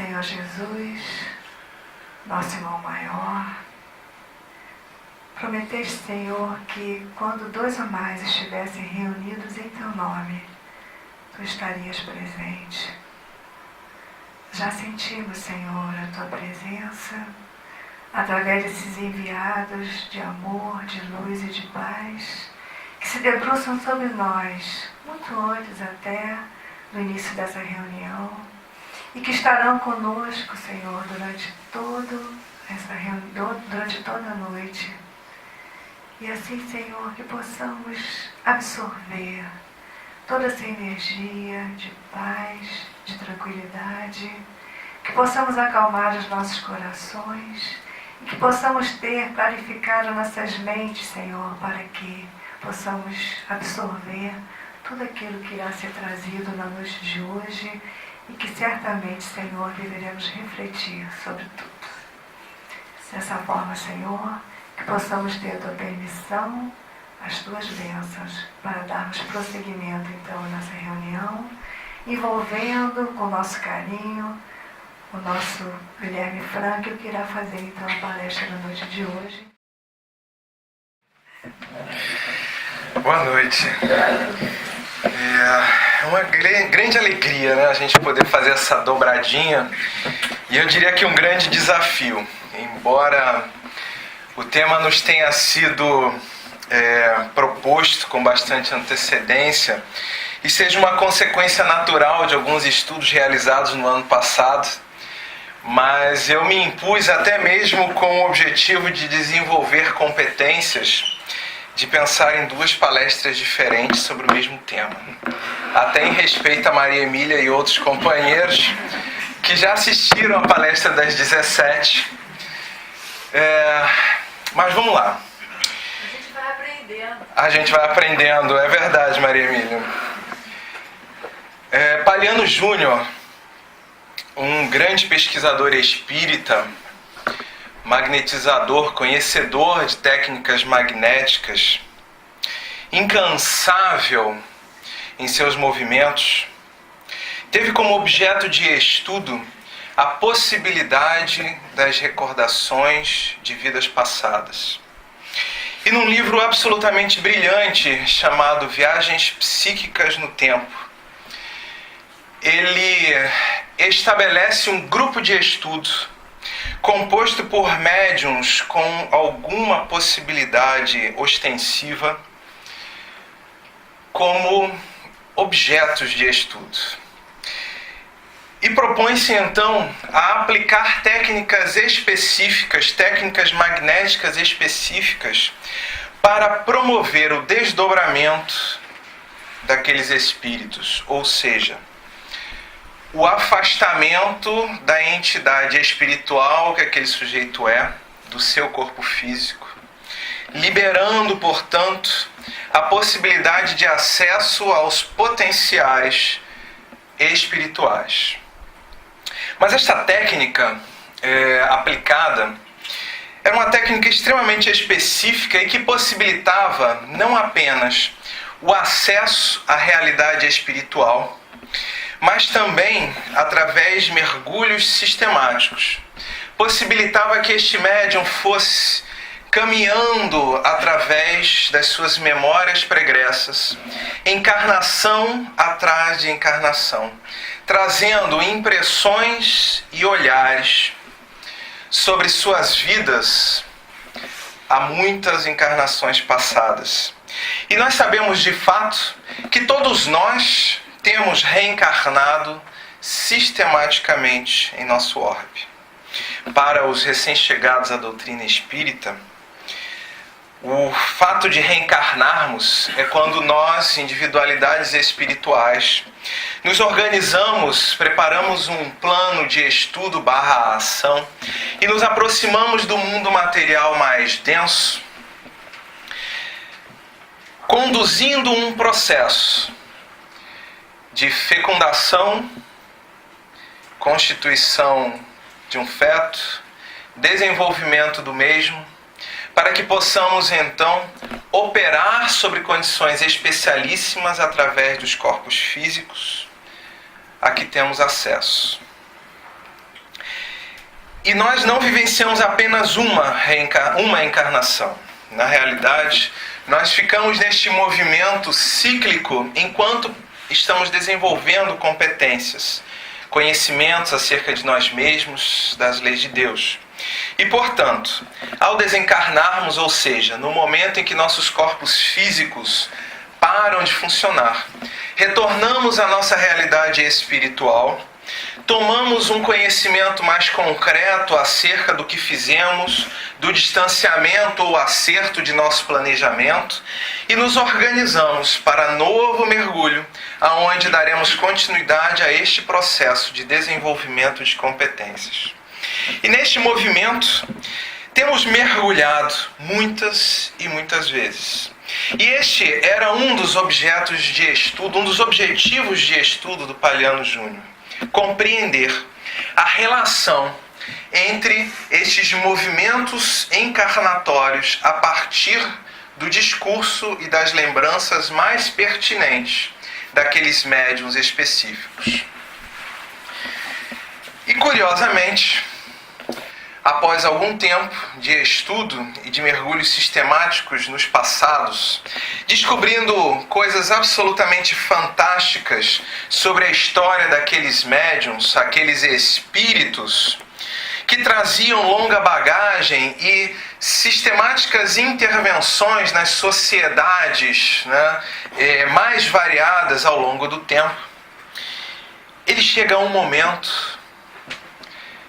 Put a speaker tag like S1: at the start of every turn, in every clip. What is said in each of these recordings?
S1: Senhor Jesus, nosso irmão maior, prometeste, Senhor, que quando 2 ou mais estivessem reunidos em Teu nome, Tu estarias presente. Já sentimos, Senhor, a Tua presença, através desses enviados de amor, de luz e de paz, que se debruçam sobre nós, muito antes até do início dessa reunião, e que estarão conosco, Senhor, durante toda a noite. E assim, Senhor, que possamos absorver toda essa energia de paz, de tranquilidade, que possamos acalmar os nossos corações e que possamos ter clarificado nossas mentes, Senhor, para que possamos absorver tudo aquilo que irá ser trazido na noite de hoje e que certamente, Senhor, deveremos refletir sobre tudo. Dessa forma, Senhor, que possamos ter a Tua permissão, as Tuas bênçãos, para darmos prosseguimento, então, a nossa reunião, envolvendo com o nosso carinho o nosso Guilherme Franco, que irá fazer, então, a palestra da noite de hoje.
S2: Boa noite. É uma grande alegria, né, a gente poder fazer essa dobradinha, e eu diria que um grande desafio. Embora o tema nos tenha sido proposto com bastante antecedência e seja uma consequência natural de alguns estudos realizados no ano passado, mas eu me impus até mesmo com o objetivo de desenvolver competências, de pensar em 2 palestras diferentes sobre o mesmo tema. Até em respeito a Maria Emília e outros companheiros que já assistiram a palestra das 17. Mas vamos lá. A gente vai aprendendo, é verdade, Maria Emília. Paliano Júnior, um grande pesquisador espírita, magnetizador, conhecedor de técnicas magnéticas, incansável em seus movimentos, teve como objeto de estudo a possibilidade das recordações de vidas passadas. E num livro absolutamente brilhante chamado Viagens Psíquicas no Tempo, ele estabelece um grupo de estudo composto por médiuns com alguma possibilidade ostensiva como objetos de estudo. E propõe-se então a aplicar técnicas específicas, técnicas magnéticas específicas, para promover o desdobramento daqueles espíritos, ou seja, o afastamento da entidade espiritual que aquele sujeito é, do seu corpo físico, liberando, portanto, a possibilidade de acesso aos potenciais espirituais. Mas esta técnica aplicada era uma técnica extremamente específica e que possibilitava não apenas o acesso à realidade espiritual, mas também, através de mergulhos sistemáticos, possibilitava que este médium fosse caminhando através das suas memórias pregressas, encarnação atrás de encarnação, trazendo impressões e olhares sobre suas vidas há muitas encarnações passadas. E nós sabemos de fato que todos nós temos reencarnado sistematicamente em nosso orbe. Para os recém-chegados à doutrina espírita, o fato de reencarnarmos é quando nós, individualidades espirituais, nos organizamos, preparamos um plano de estudo / ação e nos aproximamos do mundo material mais denso, conduzindo um processo de fecundação, constituição de um feto, desenvolvimento do mesmo, para que possamos então operar sobre condições especialíssimas através dos corpos físicos a que temos acesso. E nós não vivenciamos apenas uma encarnação. Na realidade, nós ficamos neste movimento cíclico enquanto estamos desenvolvendo competências, conhecimentos acerca de nós mesmos, das leis de Deus. E, portanto, ao desencarnarmos, ou seja, no momento em que nossos corpos físicos param de funcionar, retornamos à nossa realidade espiritual, tomamos um conhecimento mais concreto acerca do que fizemos, do distanciamento ou acerto de nosso planejamento e nos organizamos para novo mergulho, aonde daremos continuidade a este processo de desenvolvimento de competências. E neste movimento, temos mergulhado muitas e muitas vezes. E este era um dos objetos de estudo, um dos objetivos de estudo do Paliano Júnior. Compreender a relação entre estes movimentos encarnatórios a partir do discurso e das lembranças mais pertinentes daqueles médiuns específicos. E curiosamente, após algum tempo de estudo e de mergulhos sistemáticos nos passados, descobrindo coisas absolutamente fantásticas sobre a história daqueles médiuns, aqueles espíritos que traziam longa bagagem e sistemáticas intervenções nas sociedades, mais variadas ao longo do tempo, ele chega a um momento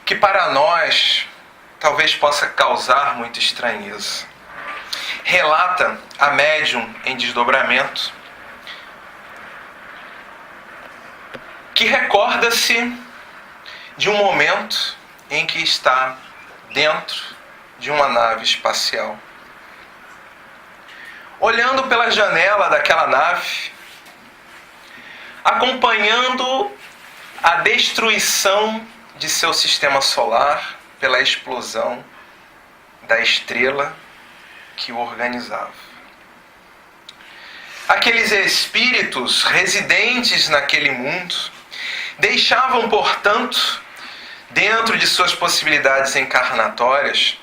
S2: que para nós talvez possa causar muita estranheza. Relata a médium em desdobramento que recorda-se de um momento em que está dentro de uma nave espacial. Olhando pela janela daquela nave, acompanhando a destruição de seu sistema solar pela explosão da estrela que o organizava. Aqueles espíritos residentes naquele mundo deixavam, portanto, dentro de suas possibilidades encarnatórias,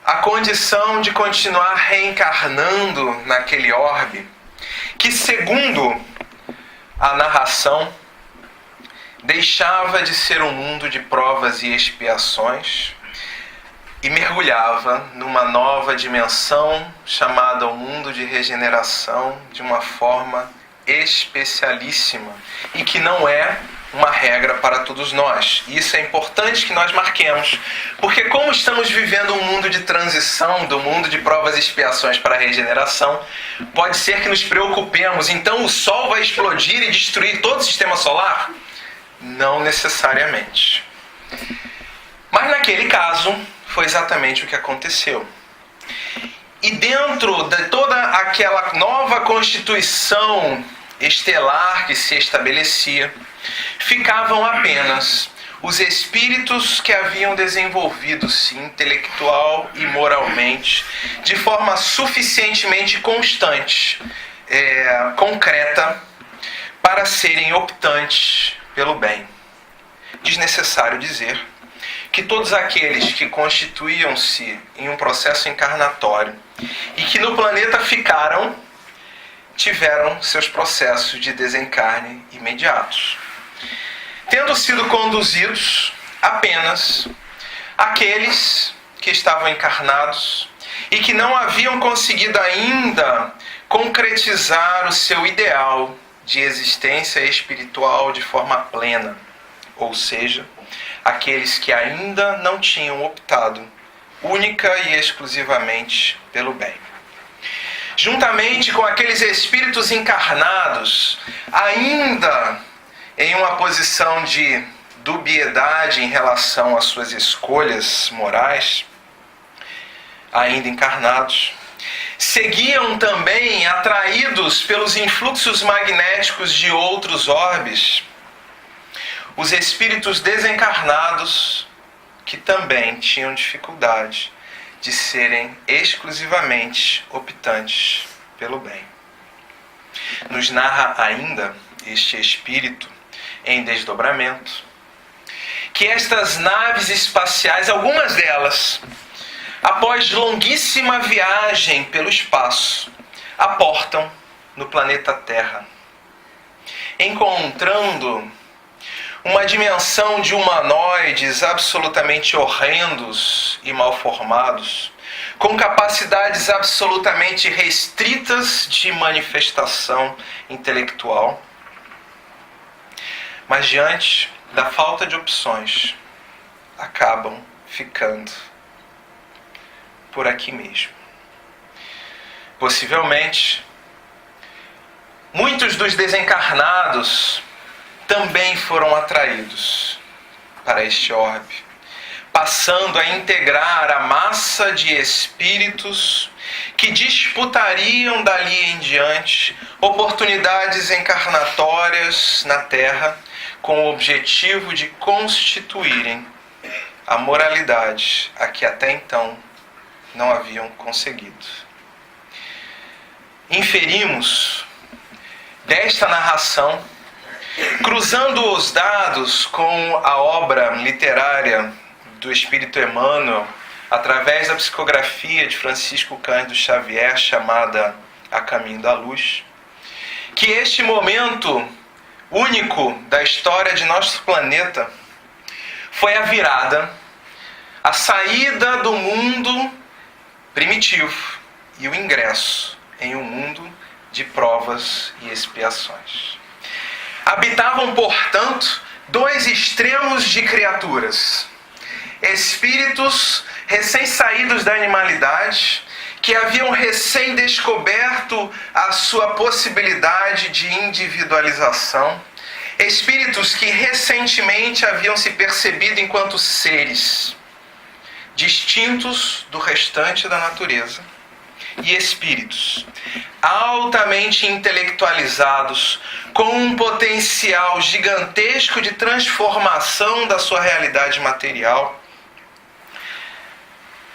S2: a condição de continuar reencarnando naquele orbe, que, segundo a narração, deixava de ser um mundo de provas e expiações e mergulhava numa nova dimensão chamada o mundo de regeneração de uma forma especialíssima e que não é uma regra para todos nós. E isso é importante que nós marquemos, porque como estamos vivendo um mundo de transição, do mundo de provas e expiações para a regeneração, pode ser que nos preocupemos. Então o Sol vai explodir e destruir todo o sistema solar? Não necessariamente. Mas naquele caso, foi exatamente o que aconteceu. E dentro de toda aquela nova constituição estelar que se estabelecia, ficavam apenas os espíritos que haviam desenvolvido-se intelectual e moralmente de forma suficientemente constante, concreta, para serem optantes pelo bem. Desnecessário dizer que todos aqueles que constituíam-se em um processo encarnatório e que no planeta ficaram, tiveram seus processos de desencarne imediatos, tendo sido conduzidos apenas aqueles que estavam encarnados e que não haviam conseguido ainda concretizar o seu ideal de existência espiritual de forma plena, ou seja, aqueles que ainda não tinham optado única e exclusivamente pelo bem. Juntamente com aqueles espíritos encarnados, ainda em uma posição de dubiedade em relação às suas escolhas morais, ainda encarnados, seguiam também atraídos pelos influxos magnéticos de outros orbes, os espíritos desencarnados que também tinham dificuldade de serem exclusivamente optantes pelo bem. Nos narra ainda este espírito em desdobramento que estas naves espaciais, algumas delas, após longuíssima viagem pelo espaço, aportam no planeta Terra, encontrando uma dimensão de humanoides absolutamente horrendos e mal formados, com capacidades absolutamente restritas de manifestação intelectual. Mas diante da falta de opções, acabam ficando por aqui mesmo. Possivelmente, muitos dos desencarnados também foram atraídos para este orbe, passando a integrar a massa de espíritos que disputariam dali em diante oportunidades encarnatórias na Terra com o objetivo de constituírem a moralidade a que até então não haviam conseguido. Inferimos desta narração, cruzando os dados com a obra literária do Espírito Emmanuel, através da psicografia de Francisco Cândido Xavier, chamada A Caminho da Luz, que este momento único da história de nosso planeta foi a virada, a saída do mundo primitivo e o ingresso em um mundo de provas e expiações. Habitavam, portanto, dois extremos de criaturas: espíritos recém-saídos da animalidade, que haviam recém-descoberto a sua possibilidade de individualização, espíritos que recentemente haviam se percebido enquanto seres distintos do restante da natureza, e espíritos altamente intelectualizados, com um potencial gigantesco de transformação da sua realidade material,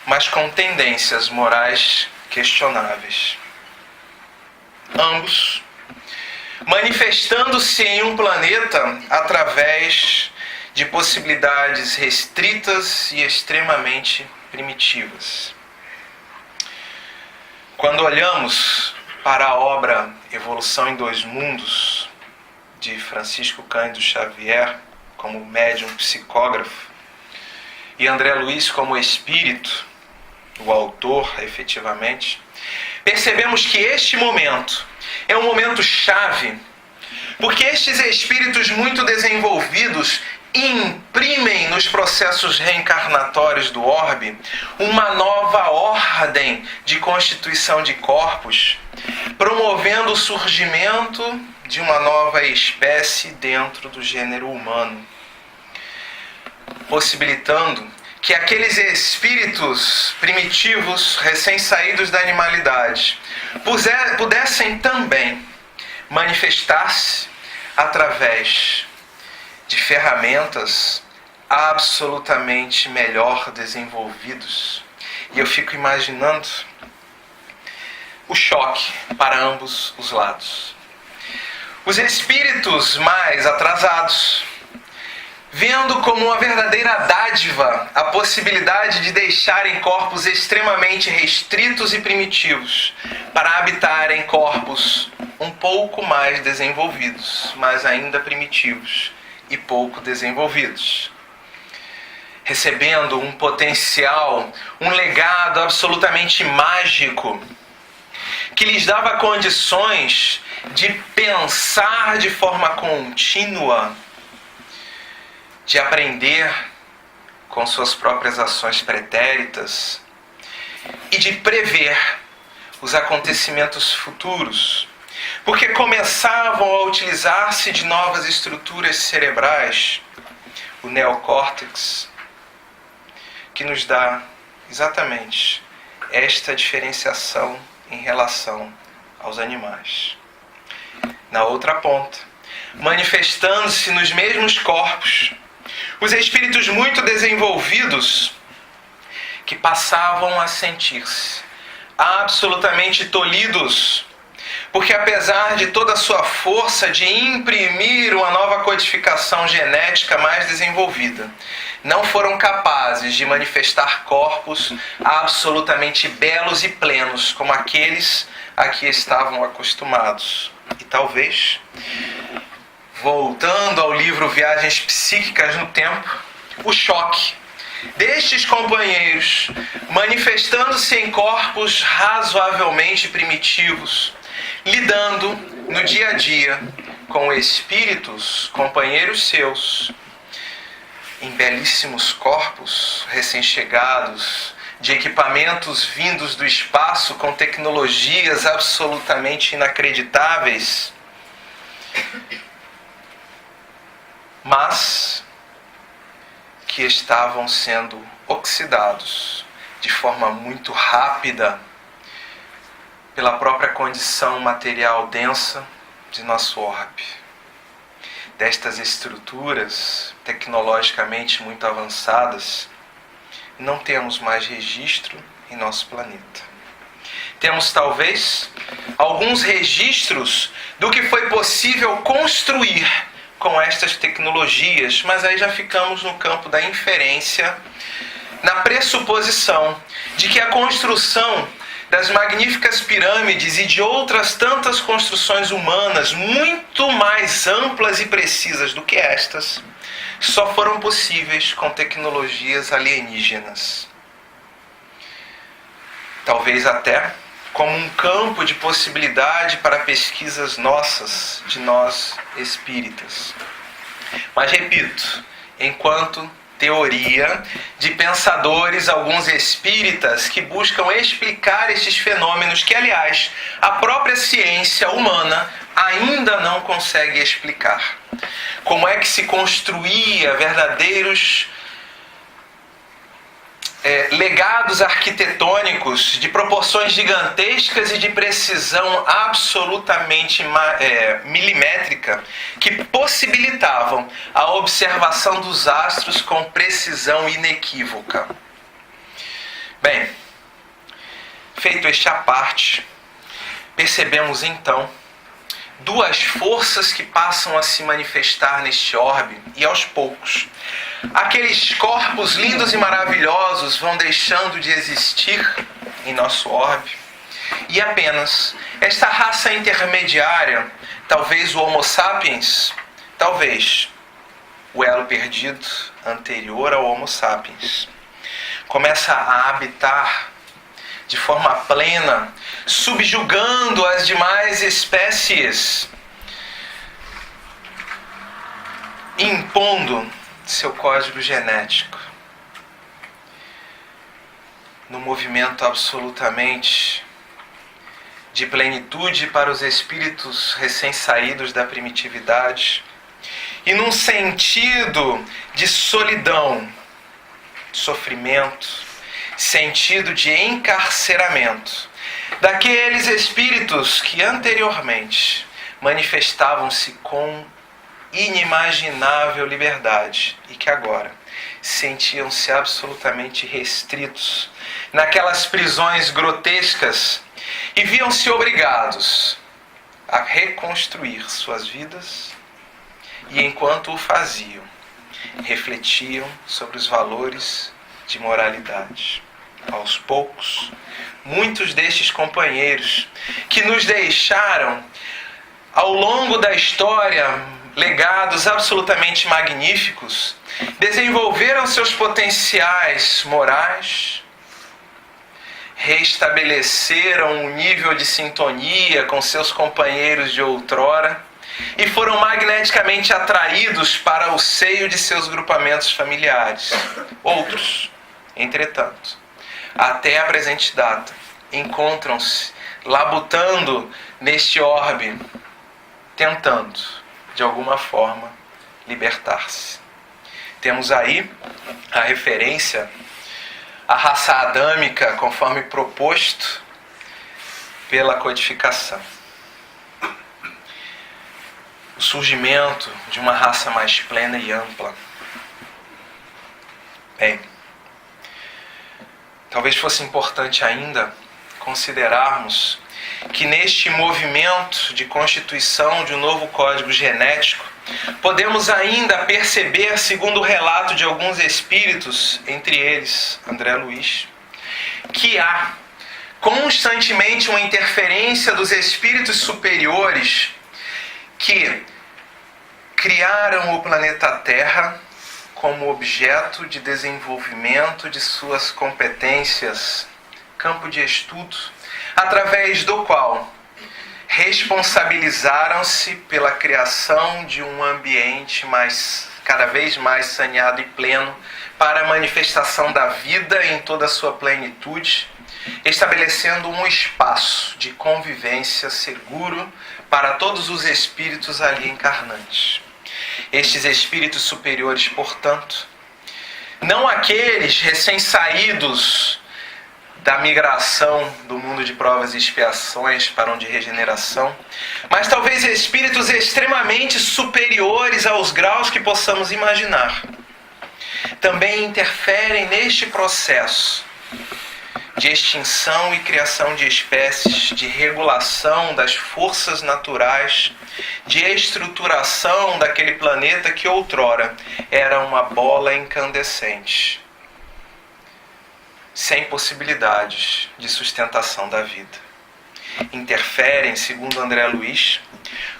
S2: mas com tendências morais questionáveis. Ambos manifestando-se em um planeta através de possibilidades restritas e extremamente primitivas. Quando olhamos para a obra Evolução em Dois Mundos, de Francisco Cândido Xavier, como médium psicógrafo, e André Luiz como espírito, o autor, efetivamente, percebemos que este momento é um momento chave, porque estes espíritos muito desenvolvidos imprimem nos processos reencarnatórios do orbe uma nova ordem de constituição de corpos, promovendo o surgimento de uma nova espécie dentro do gênero humano, possibilitando que aqueles espíritos primitivos, recém-saídos da animalidade, pudessem também manifestar-se através de ferramentas absolutamente melhor desenvolvidos. E eu fico imaginando o choque para ambos os lados. Os espíritos mais atrasados, vendo como uma verdadeira dádiva a possibilidade de deixarem corpos extremamente restritos e primitivos para habitarem corpos um pouco mais desenvolvidos, mas ainda primitivos e pouco desenvolvidos, recebendo um potencial, um legado absolutamente mágico que lhes dava condições de pensar de forma contínua, de aprender com suas próprias ações pretéritas e de prever os acontecimentos futuros, porque começavam a utilizar-se de novas estruturas cerebrais, o neocórtex, que nos dá exatamente esta diferenciação em relação aos animais. Na outra ponta, manifestando-se nos mesmos corpos, os espíritos muito desenvolvidos que passavam a sentir-se absolutamente tolhidos porque apesar de toda a sua força de imprimir uma nova codificação genética mais desenvolvida, não foram capazes de manifestar corpos absolutamente belos e plenos, como aqueles a que estavam acostumados. E talvez, voltando ao livro Viagens Psíquicas no Tempo, o choque destes companheiros, manifestando-se em corpos razoavelmente primitivos, lidando no dia a dia com espíritos, companheiros seus, em belíssimos corpos recém-chegados, de equipamentos vindos do espaço com tecnologias absolutamente inacreditáveis, mas que estavam sendo oxidados de forma muito rápida pela própria condição material densa de nosso orbe. Destas estruturas tecnologicamente muito avançadas, não temos mais registro em nosso planeta. Temos talvez alguns registros do que foi possível construir com estas tecnologias, mas aí já ficamos no campo da inferência, na pressuposição de que a construção das magníficas pirâmides e de outras tantas construções humanas muito mais amplas e precisas do que estas, só foram possíveis com tecnologias alienígenas. Talvez até como um campo de possibilidade para pesquisas nossas, de nós espíritas. Mas repito, enquanto teoria de pensadores, alguns espíritas que buscam explicar estes fenômenos que, aliás, a própria ciência humana ainda não consegue explicar. Como é que se construía verdadeiros legados arquitetônicos de proporções gigantescas e de precisão absolutamente milimétrica, que possibilitavam a observação dos astros com precisão inequívoca. Bem, feito este à parte, percebemos então duas forças que passam a se manifestar neste orbe, e aos poucos aqueles corpos lindos e maravilhosos vão deixando de existir em nosso orbe, e apenas esta raça intermediária, talvez o Homo sapiens, talvez o elo perdido anterior ao Homo sapiens, começa a habitar de forma plena, subjugando as demais espécies, impondo seu código genético, no movimento absolutamente de plenitude para os espíritos recém-saídos da primitividade, e num sentido de solidão, sofrimento, sentido de encarceramento daqueles espíritos que anteriormente manifestavam-se com inimaginável liberdade e que agora sentiam-se absolutamente restritos naquelas prisões grotescas e viam-se obrigados a reconstruir suas vidas, e enquanto o faziam, refletiam sobre os valores de moralidade. Aos poucos, muitos destes companheiros que nos deixaram ao longo da história legados absolutamente magníficos, desenvolveram seus potenciais morais, restabeleceram um nível de sintonia com seus companheiros de outrora e foram magneticamente atraídos para o seio de seus grupamentos familiares. Outros, entretanto, até a presente data, encontram-se labutando neste orbe, tentando, de alguma forma, libertar-se. Temos aí a referência à raça adâmica, conforme proposto pela codificação. O surgimento de uma raça mais plena e ampla. Bem, talvez fosse importante ainda considerarmos que neste movimento de constituição de um novo código genético, podemos ainda perceber, segundo o relato de alguns espíritos, entre eles André Luiz, que há constantemente uma interferência dos espíritos superiores que criaram o planeta Terra como objeto de desenvolvimento de suas competências, campo de estudo, através do qual responsabilizaram-se pela criação de um ambiente cada vez mais saneado e pleno para a manifestação da vida em toda a sua plenitude, estabelecendo um espaço de convivência seguro para todos os espíritos ali encarnantes. Estes espíritos superiores, portanto, não aqueles recém-saídos da migração do mundo de provas e expiações para um de regeneração, mas talvez espíritos extremamente superiores aos graus que possamos imaginar, também interferem neste processo de extinção e criação de espécies, de regulação das forças naturais, de estruturação daquele planeta que outrora era uma bola incandescente, sem possibilidades de sustentação da vida. Interferem, segundo André Luiz,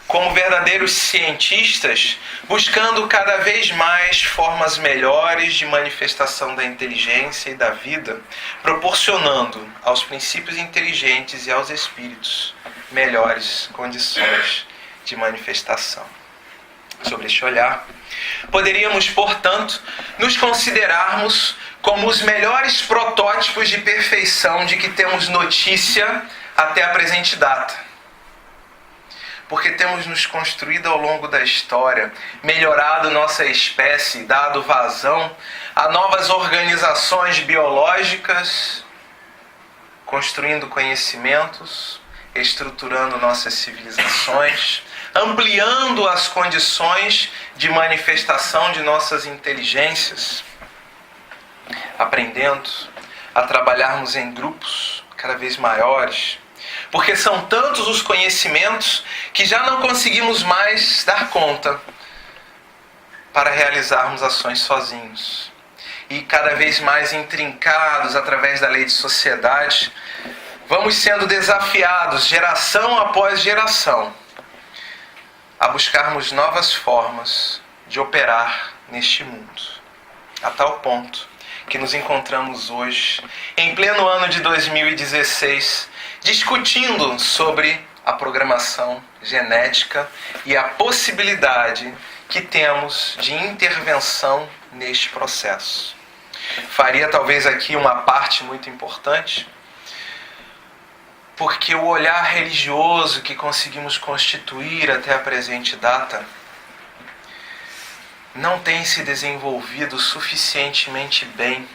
S2: como verdadeiros cientistas, buscando cada vez mais formas melhores de manifestação da inteligência e da vida, proporcionando aos princípios inteligentes e aos espíritos melhores condições de manifestação. Sobre este olhar, poderíamos, portanto, nos considerarmos como os melhores protótipos de perfeição de que temos notícia até a presente data. Porque temos nos construído ao longo da história, melhorado nossa espécie, dado vazão a novas organizações biológicas, construindo conhecimentos, estruturando nossas civilizações, ampliando as condições de manifestação de nossas inteligências, aprendendo a trabalharmos em grupos cada vez maiores, porque são tantos os conhecimentos que já não conseguimos mais dar conta para realizarmos ações sozinhos. E cada vez mais intrincados através da lei de sociedade, vamos sendo desafiados, geração após geração, a buscarmos novas formas de operar neste mundo. A tal ponto que nos encontramos hoje, em pleno ano de 2016, discutindo sobre a programação genética e a possibilidade que temos de intervenção neste processo. Faria talvez aqui uma parte muito importante, porque o olhar religioso que conseguimos constituir até a presente data não tem se desenvolvido suficientemente bem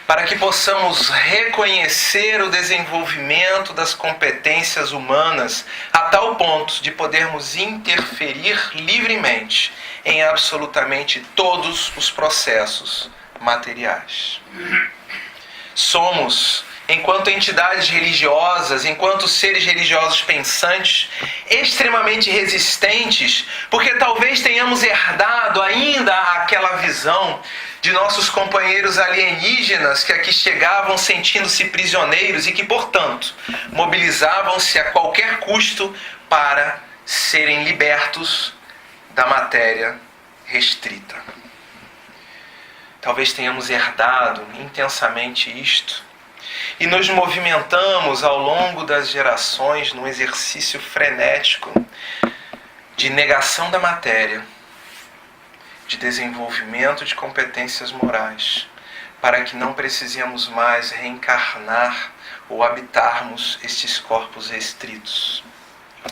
S2: para que possamos reconhecer o desenvolvimento das competências humanas a tal ponto de podermos interferir livremente em absolutamente todos os processos materiais. Somos, enquanto entidades religiosas, enquanto seres religiosos pensantes, extremamente resistentes, porque talvez tenhamos herdado ainda aquela visão de nossos companheiros alienígenas que aqui chegavam sentindo-se prisioneiros e que, portanto, mobilizavam-se a qualquer custo para serem libertos da matéria restrita. Talvez tenhamos herdado intensamente isto e nos movimentamos ao longo das gerações num exercício frenético de negação da matéria, de desenvolvimento de competências morais, para que não precisemos mais reencarnar ou habitarmos estes corpos restritos.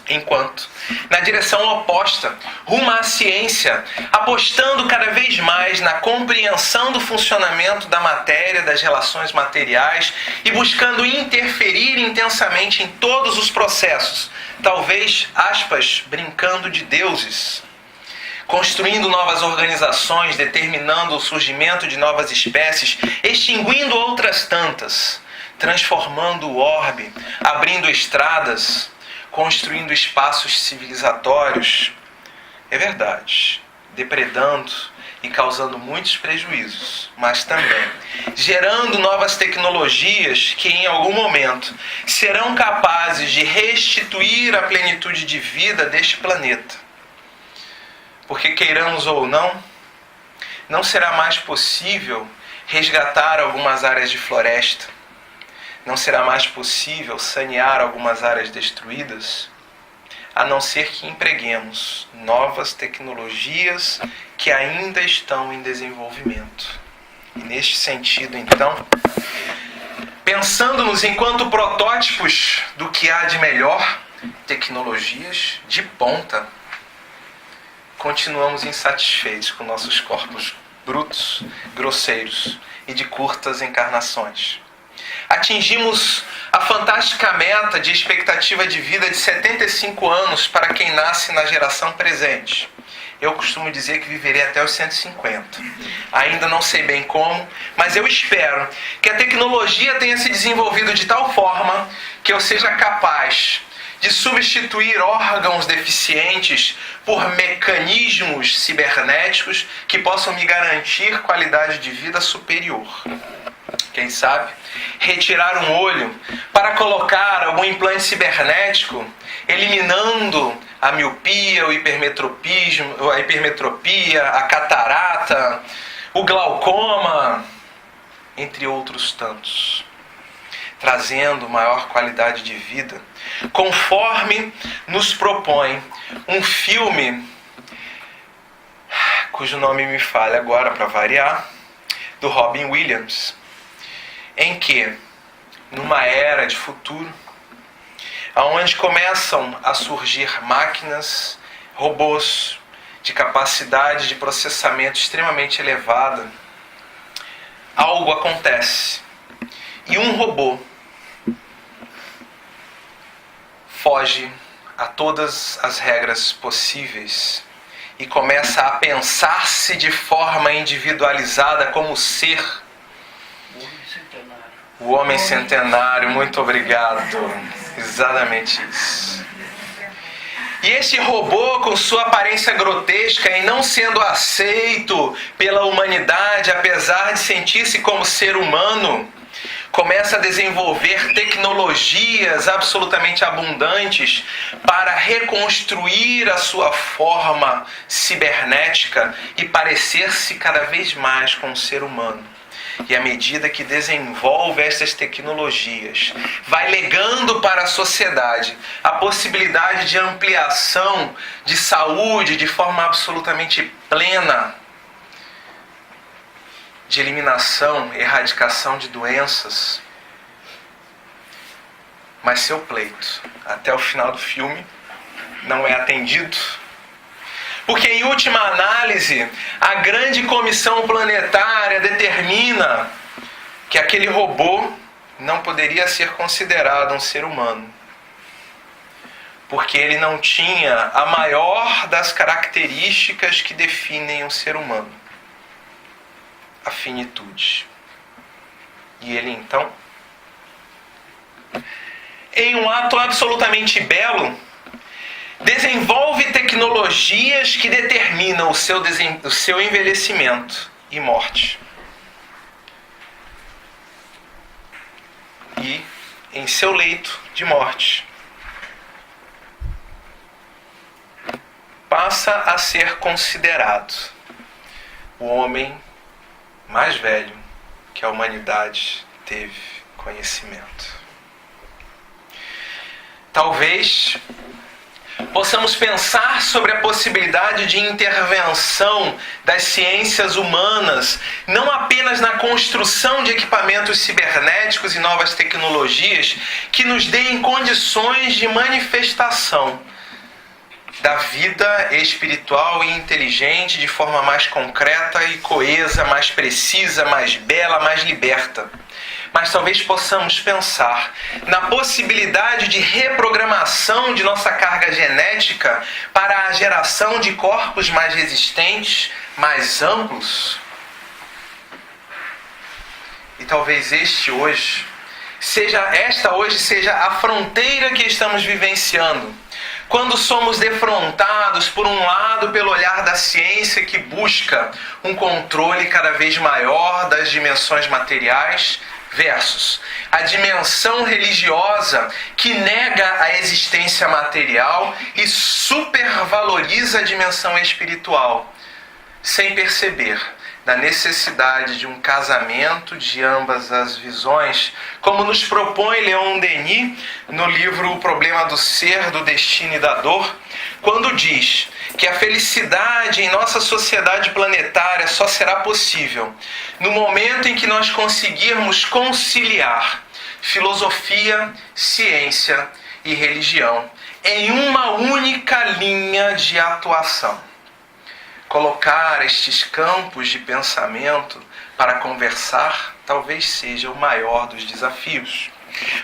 S2: Enquanto, na direção oposta, rumo à ciência, apostando cada vez mais na compreensão do funcionamento da matéria, das relações materiais e buscando interferir intensamente em todos os processos, talvez, aspas, brincando de deuses, construindo novas organizações, determinando o surgimento de novas espécies, extinguindo outras tantas, transformando o orbe, abrindo estradas, construindo espaços civilizatórios, é verdade, depredando e causando muitos prejuízos, mas também gerando novas tecnologias que em algum momento serão capazes de restituir a plenitude de vida deste planeta. Porque queiramos ou não será mais possível resgatar algumas áreas de floresta, não será mais possível sanear algumas áreas destruídas, a não ser que empreguemos novas tecnologias que ainda estão em desenvolvimento. E neste sentido, então, pensando-nos enquanto protótipos do que há de melhor, tecnologias de ponta, continuamos insatisfeitos com nossos corpos brutos, grosseiros e de curtas encarnações. Atingimos a fantástica meta de expectativa de vida de 75 anos para quem nasce na geração presente. Eu costumo dizer que viverei até os 150. Ainda não sei bem como, mas eu espero que a tecnologia tenha se desenvolvido de tal forma que eu seja capaz de substituir órgãos deficientes por mecanismos cibernéticos que possam me garantir qualidade de vida superior. Quem sabe, retirar um olho para colocar algum implante cibernético, eliminando a miopia, o hipermetropismo, a hipermetropia, a catarata, o glaucoma, entre outros tantos, trazendo maior qualidade de vida, conforme nos propõe um filme cujo nome me falha agora para variar, do Robin Williams, em que, numa era de futuro, onde começam a surgir máquinas, robôs de capacidade de processamento extremamente elevada, algo acontece. E um robô foge a todas as regras possíveis e começa a pensar-se de forma individualizada como ser. O homem centenário, muito obrigado. Exatamente isso. E este robô, com sua aparência grotesca e não sendo aceito pela humanidade, apesar de sentir-se como ser humano, começa a desenvolver tecnologias absolutamente abundantes para reconstruir a sua forma cibernética e parecer-se cada vez mais com o ser humano. E à medida que desenvolve essas tecnologias, vai legando para a sociedade a possibilidade de ampliação de saúde de forma absolutamente plena, de eliminação, erradicação de doenças. Mas seu pleito, até o final do filme, não é atendido. Porque, em última análise, a grande comissão planetária determina que aquele robô não poderia ser considerado um ser humano. Porque ele não tinha a maior das características que definem um ser humano: a finitude. E ele, então, em um ato absolutamente belo, desenvolve tecnologias que determinam o seu envelhecimento e morte. E, em seu leito de morte, passa a ser considerado o homem mais velho que a humanidade teve conhecimento. Talvez possamos pensar sobre a possibilidade de intervenção das ciências humanas, não apenas na construção de equipamentos cibernéticos e novas tecnologias que nos deem condições de manifestação da vida espiritual e inteligente de forma mais concreta e coesa, mais precisa, mais bela, mais liberta. Mas talvez possamos pensar na possibilidade de reprogramação de nossa carga genética para a geração de corpos mais resistentes, mais amplos. E talvez este hoje seja a fronteira que estamos vivenciando. Quando somos defrontados, por um lado, pelo olhar da ciência que busca um controle cada vez maior das dimensões materiais, versus a dimensão religiosa que nega a existência material e supervaloriza a dimensão espiritual, sem perceber da necessidade de um casamento de ambas as visões, como nos propõe Leon Denis no livro O Problema do Ser, do Destino e da Dor, quando diz que a felicidade em nossa sociedade planetária só será possível no momento em que nós conseguirmos conciliar filosofia, ciência e religião em uma única linha de atuação. Colocar estes campos de pensamento para conversar talvez seja o maior dos desafios.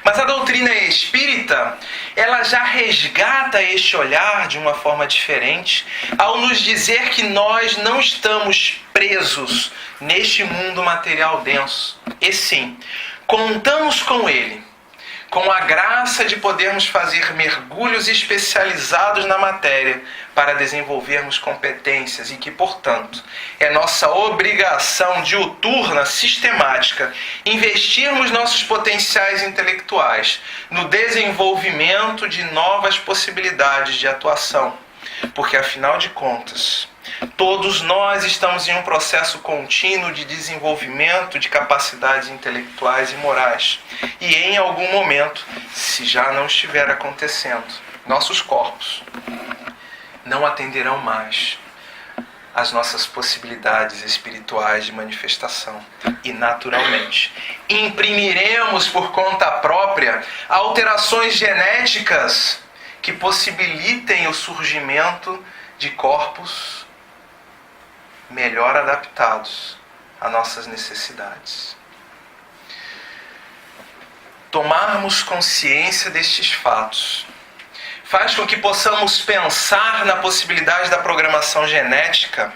S2: Mas a doutrina espírita, ela já resgata este olhar de uma forma diferente ao nos dizer que nós não estamos presos neste mundo material denso. E sim, contamos com ele, com a graça de podermos fazer mergulhos especializados na matéria para desenvolvermos competências e que, portanto, é nossa obrigação diuturna, sistemática, investirmos nossos potenciais intelectuais no desenvolvimento de novas possibilidades de atuação. Porque, afinal de contas, todos nós estamos em um processo contínuo de desenvolvimento de capacidades intelectuais e morais. E em algum momento, se já não estiver acontecendo, nossos corpos não atenderão mais às nossas possibilidades espirituais de manifestação. E, naturalmente, imprimiremos por conta própria alterações genéticas que possibilitem o surgimento de corpos melhor adaptados às nossas necessidades. Tomarmos consciência destes fatos faz com que possamos pensar na possibilidade da programação genética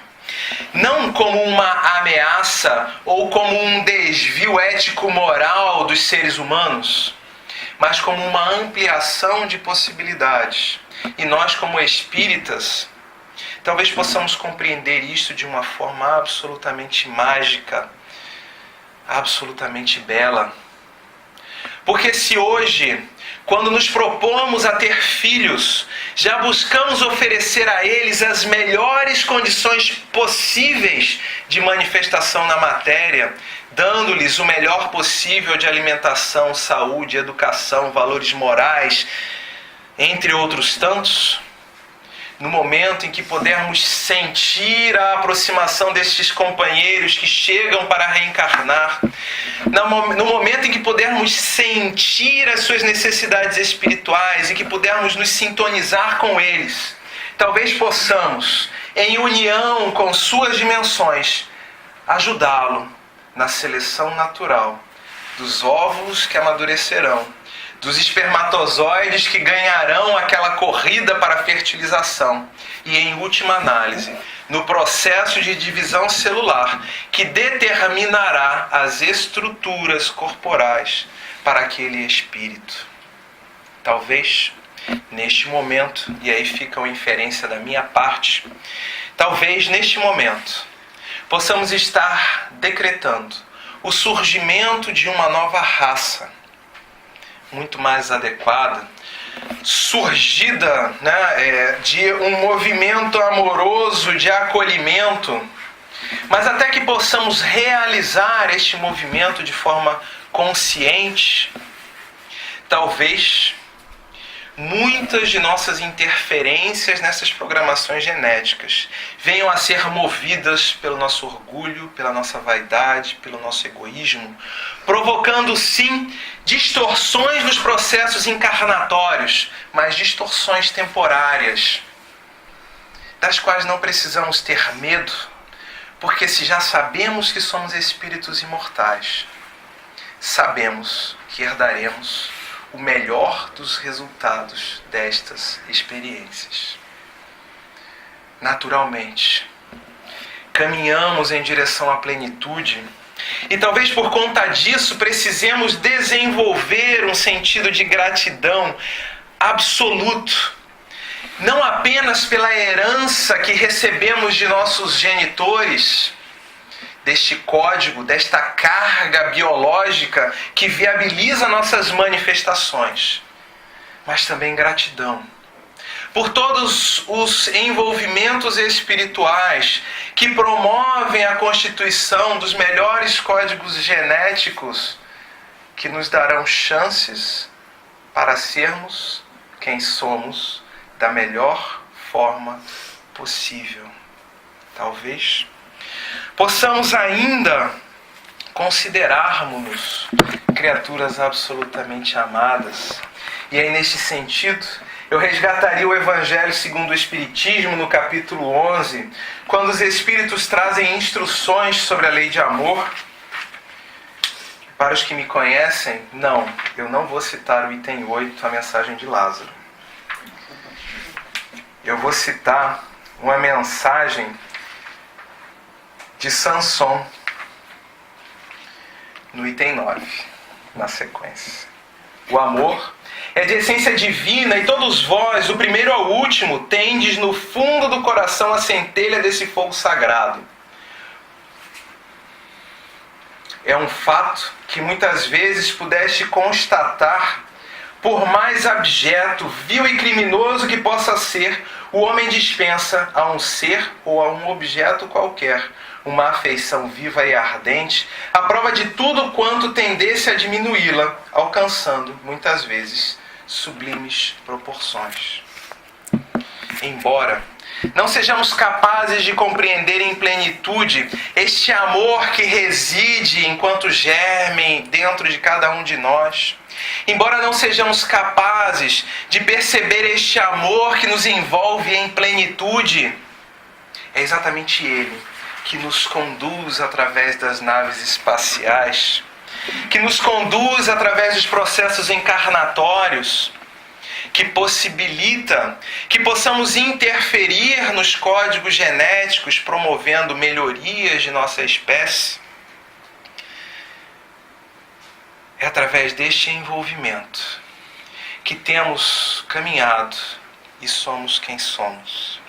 S2: não como uma ameaça ou como um desvio ético-moral dos seres humanos, mas como uma ampliação de possibilidades. E nós, como espíritas, talvez possamos compreender isto de uma forma absolutamente mágica, absolutamente bela. Porque se hoje, quando nos propomos a ter filhos, já buscamos oferecer a eles as melhores condições possíveis de manifestação na matéria, dando-lhes o melhor possível de alimentação, saúde, educação, valores morais, entre outros tantos, no momento em que pudermos sentir a aproximação destes companheiros que chegam para reencarnar, no momento em que pudermos sentir as suas necessidades espirituais e que pudermos nos sintonizar com eles, talvez possamos, em união com suas dimensões, ajudá-lo na seleção natural dos óvulos que amadurecerão, dos espermatozoides que ganharão aquela corrida para a fertilização e, em última análise, no processo de divisão celular que determinará as estruturas corporais para aquele espírito. Talvez, neste momento, e aí fica uma inferência da minha parte, talvez neste momento possamos estar decretando o surgimento de uma nova raça, muito mais adequada, surgida de um movimento amoroso de acolhimento, mas até que possamos realizar este movimento de forma consciente, talvez muitas de nossas interferências nessas programações genéticas venham a ser movidas pelo nosso orgulho, pela nossa vaidade, pelo nosso egoísmo, provocando sim distorções nos processos encarnatórios, mas distorções temporárias, das quais não precisamos ter medo, porque se já sabemos que somos espíritos imortais, sabemos que herdaremos o melhor dos resultados destas experiências. Naturalmente, caminhamos em direção à plenitude E talvez por conta disso precisemos desenvolver um sentido de gratidão absoluto. Não apenas pela herança que recebemos de nossos genitores, deste código, desta carga biológica que viabiliza nossas manifestações, mas também gratidão por todos os envolvimentos espirituais que promovem a constituição dos melhores códigos genéticos que nos darão chances para sermos quem somos da melhor forma possível. Talvez possamos ainda considerarmos-nos criaturas absolutamente amadas. E aí, neste sentido, eu resgataria o Evangelho segundo o Espiritismo, no capítulo 11, quando os Espíritos trazem instruções sobre a lei de amor. Para os que me conhecem, eu não vou citar o item 8, a mensagem de Lázaro. Eu vou citar uma mensagem de Sansão, no item 9, na sequência. O amor é de essência divina, e todos vós, do primeiro ao último, tendes no fundo do coração a centelha desse fogo sagrado. É um fato que muitas vezes pudeste constatar, por mais abjeto, vil e criminoso que possa ser, o homem dispensa a um ser ou a um objeto qualquer uma afeição viva e ardente, à prova de tudo quanto tendesse a diminuí-la, alcançando, muitas vezes, sublimes proporções. Embora não sejamos capazes de compreender em plenitude este amor que reside enquanto germe dentro de cada um de nós, embora não sejamos capazes de perceber este amor que nos envolve em plenitude, é exatamente ele que nos conduz através das naves espaciais, que nos conduz através dos processos encarnatórios, que possibilita que possamos interferir nos códigos genéticos, promovendo melhorias de nossa espécie. É através deste envolvimento que temos caminhado e somos quem somos.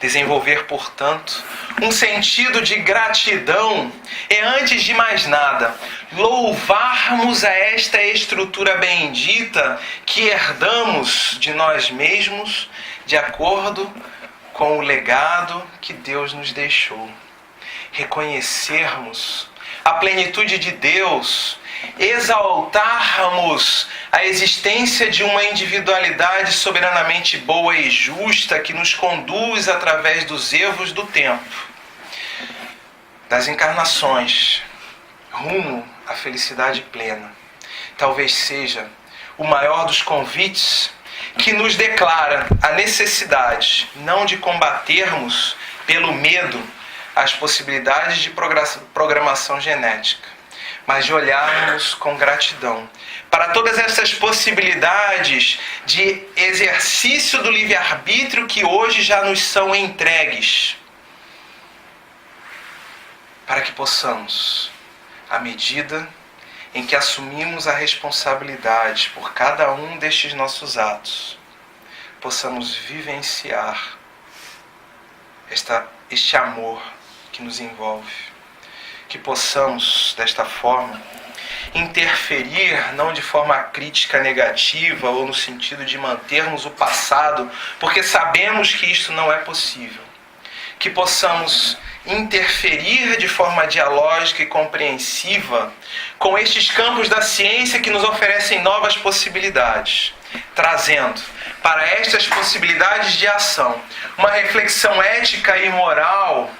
S2: Desenvolver, portanto, um sentido de gratidão é, antes de mais nada, louvarmos a esta estrutura bendita que herdamos de nós mesmos, de acordo com o legado que Deus nos deixou. Reconhecermos a plenitude de Deus, exaltarmos a existência de uma individualidade soberanamente boa e justa que nos conduz através dos erros do tempo, das encarnações, rumo à felicidade plena. Talvez seja o maior dos convites que nos declara a necessidade não de combatermos pelo medo as possibilidades de programação genética, mas de olharmos com gratidão para todas essas possibilidades de exercício do livre-arbítrio que hoje já nos são entregues, para que possamos, à medida em que assumimos a responsabilidade por cada um destes nossos atos, possamos vivenciar este amor que nos envolve. Que possamos, desta forma, interferir não de forma crítica negativa ou no sentido de mantermos o passado, porque sabemos que isto não é possível. Que possamos interferir de forma dialógica e compreensiva com estes campos da ciência que nos oferecem novas possibilidades, trazendo para estas possibilidades de ação uma reflexão ética e moral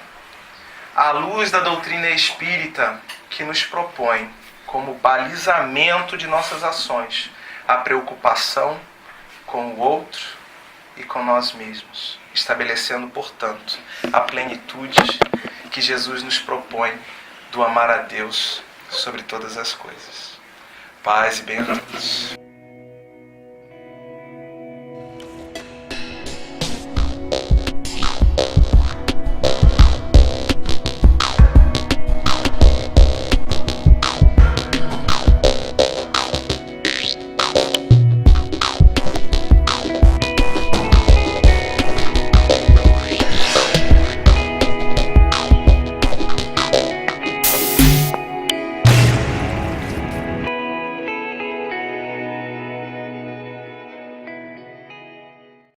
S2: à luz da doutrina espírita, que nos propõe, como balizamento de nossas ações, a preocupação com o outro e com nós mesmos, estabelecendo, portanto, a plenitude que Jesus nos propõe do amar a Deus sobre todas as coisas. Paz e bem a todos.